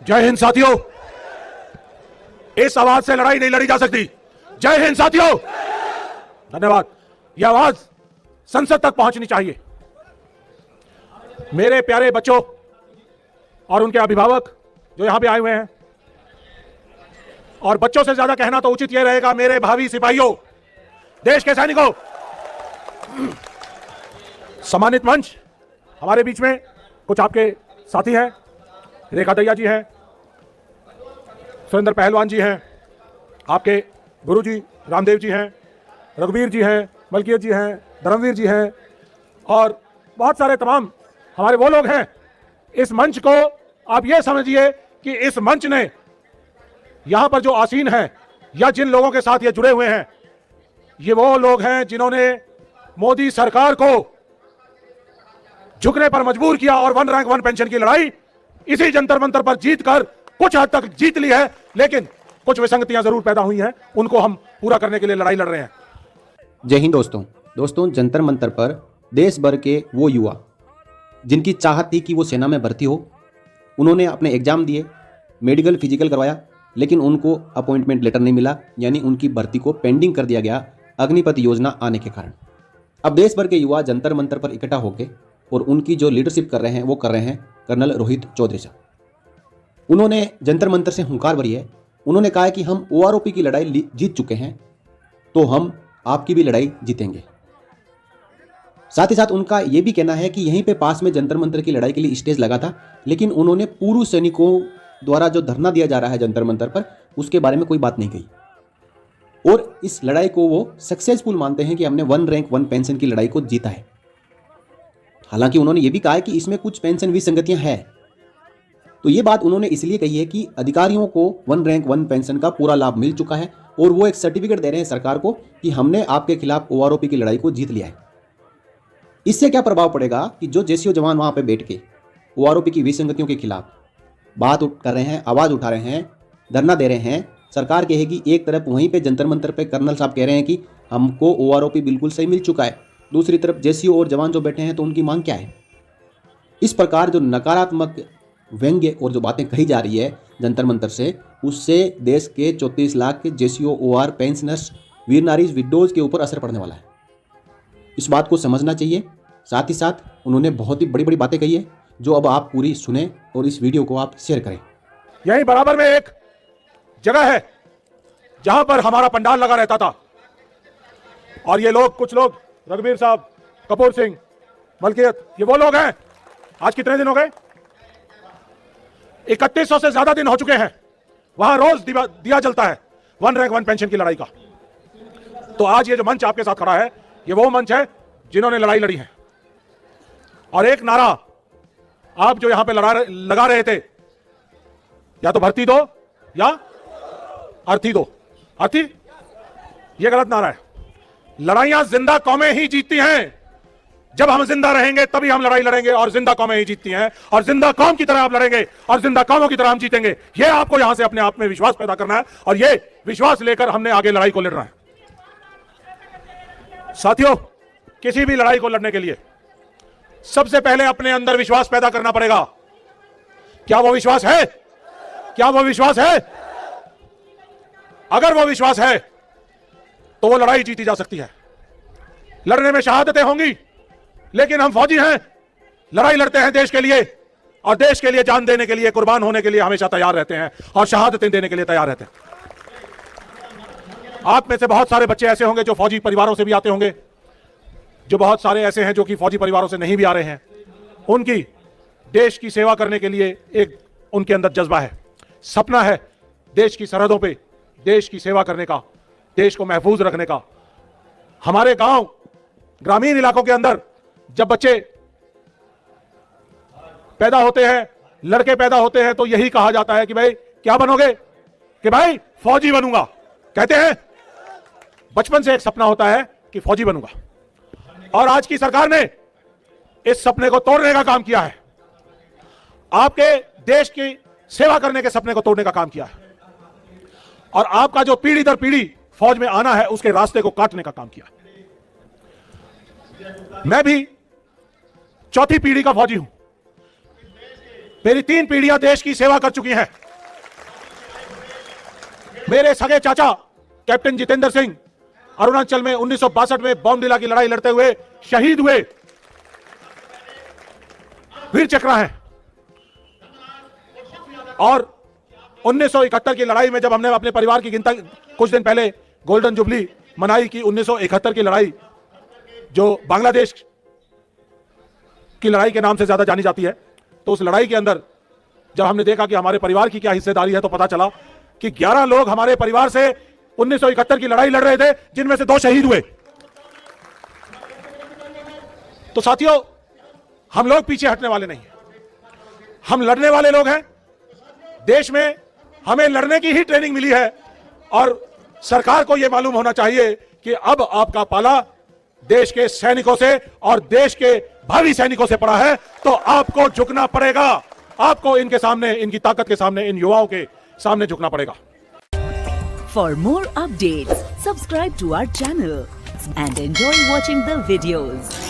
जय हिंद साथियों। इस आवाज से लड़ाई नहीं लड़ी जा सकती। जय हिंद साथियों। धन्यवाद। यह आवाज संसद तक पहुंचनी चाहिए। मेरे प्यारे बच्चों और उनके अभिभावक जो यहां पे आए हुए हैं, और बच्चों से ज्यादा कहना तो उचित यह रहेगा, मेरे भावी सिपाहियों, देश के सैनिकों, सम्मानित मंच, हमारे बीच में कुछ आपके साथी हैं। रेखा दैया जी हैं, सुरेंद्र पहलवान जी हैं, आपके गुरु जी रामदेव जी हैं, रघुवीर जी हैं, मलकियत जी हैं, धर्मवीर जी हैं, और बहुत सारे तमाम हमारे वो लोग हैं। इस मंच को आप ये समझिए कि इस मंच ने यहां पर जो आसीन हैं या जिन लोगों के साथ ये जुड़े हुए हैं, ये वो लोग हैं जिन्होंने मोदी सरकार को झुकने पर मजबूर किया और वन रैंक वन पेंशन की लड़ाई इसी जंतर मंतर पर जीतकर कुछ हद तक जीत ली है। लेकिन कुछ विसंगतियां जरूर पैदा हुई हैं, उनको हम पूरा करने के लिए लड़ाई लड़ रहे हैं। जय हिंद दोस्तों, जंतर मंतर पर देश भर के वो युवा जिनकी चाहत थी कि वो सेना में भर्ती हो, उन्होंने अपने एग्जाम दिए, मेडिकल फिजिकल करवाया, लेकिन उनको अपॉइंटमेंट लेटर नहीं मिला, यानी उनकी भर्ती को पेंडिंग कर दिया गया अग्निपथ योजना आने के कारण। अब देश भर के युवा जंतर मंतर पर इकट्ठा होकर और उनकी जो लीडरशिप कर रहे हैं वो कर रहे हैं कर्नल रोहित चौधरी साहब। उन्होंने जंतर मंतर से हुंकार भरी है। उन्होंने कहा है कि हम OROP की लड़ाई जीत चुके हैं, तो हम आपकी भी लड़ाई जीतेंगे। साथ ही साथ उनका यह भी कहना है कि यहीं पे पास में जंतर मंतर की लड़ाई के लिए स्टेज लगा था, लेकिन उन्होंने पूर्व सैनिकों द्वारा जो धरना दिया जा रहा है जंतर मंतर पर, उसके बारे में कोई बात नहीं कही, और इस लड़ाई को वो सक्सेसफुल मानते हैं कि हमने वन रैंक वन पेंशन की लड़ाई को जीता है। हालांकि उन्होंने ये भी कहा है कि इसमें कुछ पेंशन विसंगतियां हैं। तो ये बात उन्होंने इसलिए कही है कि अधिकारियों को वन रैंक वन पेंशन का पूरा लाभ मिल चुका है और वो एक सर्टिफिकेट दे रहे हैं सरकार को कि हमने आपके खिलाफ OROP की लड़ाई को जीत लिया है। इससे क्या प्रभाव पड़ेगा कि जो JCO जवान वहां पे बैठ के OROP की विसंगतियों के खिलाफ बात कर रहे हैं, आवाज उठा रहे हैं, धरना दे रहे हैं, सरकार कहेगी एक तरफ वहीं पे जंतर मंतर पे कर्नल साहब कह रहे हैं कि हमको OROP बिल्कुल सही मिल चुका है, दूसरी तरफ JCO और जवान जो बैठे हैं तो उनकी मांग क्या है। इस प्रकार जो नकारात्मक व्यंग्य और जो बातें कही जा रही है जंतर मंतर से, उससे देश के 34 लाख के JCO OR पेंशनर्स, वीर नारीज, विडोज के ऊपर असर पड़ने वाला है। इस बात को समझना चाहिए। साथ ही साथ उन्होंने बहुत ही बड़ी बड़ी बातें कही है, जो अब आप पूरी सुने और इस वीडियो को आप शेयर करें। यहीं बराबर में एक जगह है जहां पर हमारा पंडाल लगा रहता था, और ये लोग, कुछ लोग, रघुवीर साहब, कपूर सिंह, मलकियत, ये वो लोग हैं। आज कितने दिन हो गए? 3100 से ज्यादा दिन हो चुके हैं। वहां रोज दिया जलता है वन रैंक वन पेंशन की लड़ाई का। तो आज ये जो मंच आपके साथ खड़ा है, ये वो मंच है जिन्होंने लड़ाई लड़ी है। और एक नारा आप जो यहां पे लगा रहे थे, या तो भर्ती दो या अर्थी दो। अर्थी, ये गलत नारा है। लड़ाइयां जिंदा कौमें ही जीतती हैं। जब हम जिंदा रहेंगे तभी हम लड़ाई लड़ेंगे, और जिंदा कौमें ही जीतती हैं, और जिंदा कौम की तरह आप लड़ेंगे, और जिंदा कौमों की तरह हम जीतेंगे। यह आपको यहां से अपने आप में विश्वास पैदा करना है, और यह विश्वास लेकर हमने आगे लड़ाई को लड़ना है। साथियों, किसी भी लड़ाई को लड़ने के लिए सबसे पहले अपने अंदर विश्वास पैदा करना पड़ेगा। क्या वो विश्वास है? क्या वो विश्वास है? अगर वो विश्वास है तो वो लड़ाई जीती जा सकती है। लड़ने में शहादतें होंगी, लेकिन हम फौजी हैं, लड़ाई लड़ते हैं देश के लिए, और देश के लिए जान देने के लिए, कुर्बान होने के लिए हमेशा तैयार रहते हैं, और शहादतें देने के लिए तैयार रहते हैं। आप में से बहुत सारे बच्चे ऐसे होंगे जो फौजी परिवारों से भी आते होंगे, जो बहुत सारे ऐसे हैं जो कि फौजी परिवारों से नहीं भी आ रहे हैं। उनकी देश की सेवा करने के लिए एक उनके अंदर जज्बा है, सपना है देश की सरहदों पे देश की सेवा करने का, देश को महफूज रखने का। हमारे गांव, ग्रामीण इलाकों के अंदर जब बच्चे पैदा होते हैं, लड़के पैदा होते हैं, तो यही कहा जाता है कि भाई क्या बनोगे? कि भाई फौजी बनूंगा। कहते हैं बचपन से एक सपना होता है कि फौजी बनूंगा, और आज की सरकार ने इस सपने को तोड़ने का काम किया है। आपके देश की सेवा करने के सपने को तोड़ने का काम किया है, और आपका जो पीढ़ी दर पीढ़ी फौज में आना है, उसके रास्ते को काटने का काम किया है। मैं भी चौथी पीढ़ी का फौजी हूं। मेरी 3 पीढ़ियां देश की सेवा कर चुकी हैं। मेरे सगे चाचा कैप्टन जितेंद्र सिंह अरुणाचल में 1962 में बॉम्बडिला की लड़ाई लड़ते हुए शहीद हुए, वीर चक्र हैं। और 1971 की लड़ाई में जब हमने अपने परिवार की गिनता कुछ दिन पहले गोल्डन जुबली मनाई कि 1971 की लड़ाई जो बांग्लादेश की लड़ाई के नाम से ज्यादा जानी जाती है, तो उस लड़ाई के अंदर जब हमने देखा कि हमारे परिवार की क्या हिस्सेदारी है, तो पता चला कि 11 लोग हमारे परिवार से 1971 की लड़ाई लड़ रहे थे, जिनमें से 2 शहीद हुए। तो साथियों, हम लोग पीछे हटने वाले नहीं हैं, हम लड़ने वाले लोग हैं। देश में हमें लड़ने की ही ट्रेनिंग मिली है और सरकार को यह मालूम होना चाहिए कि अब आपका पाला देश के सैनिकों से और देश के भावी सैनिकों से पड़ा है, तो आपको झुकना पड़ेगा। आपको इनके सामने, इनकी ताकत के सामने, इन युवाओं के सामने झुकना पड़ेगा। For more updates, subscribe to our channel and enjoy watching the videos.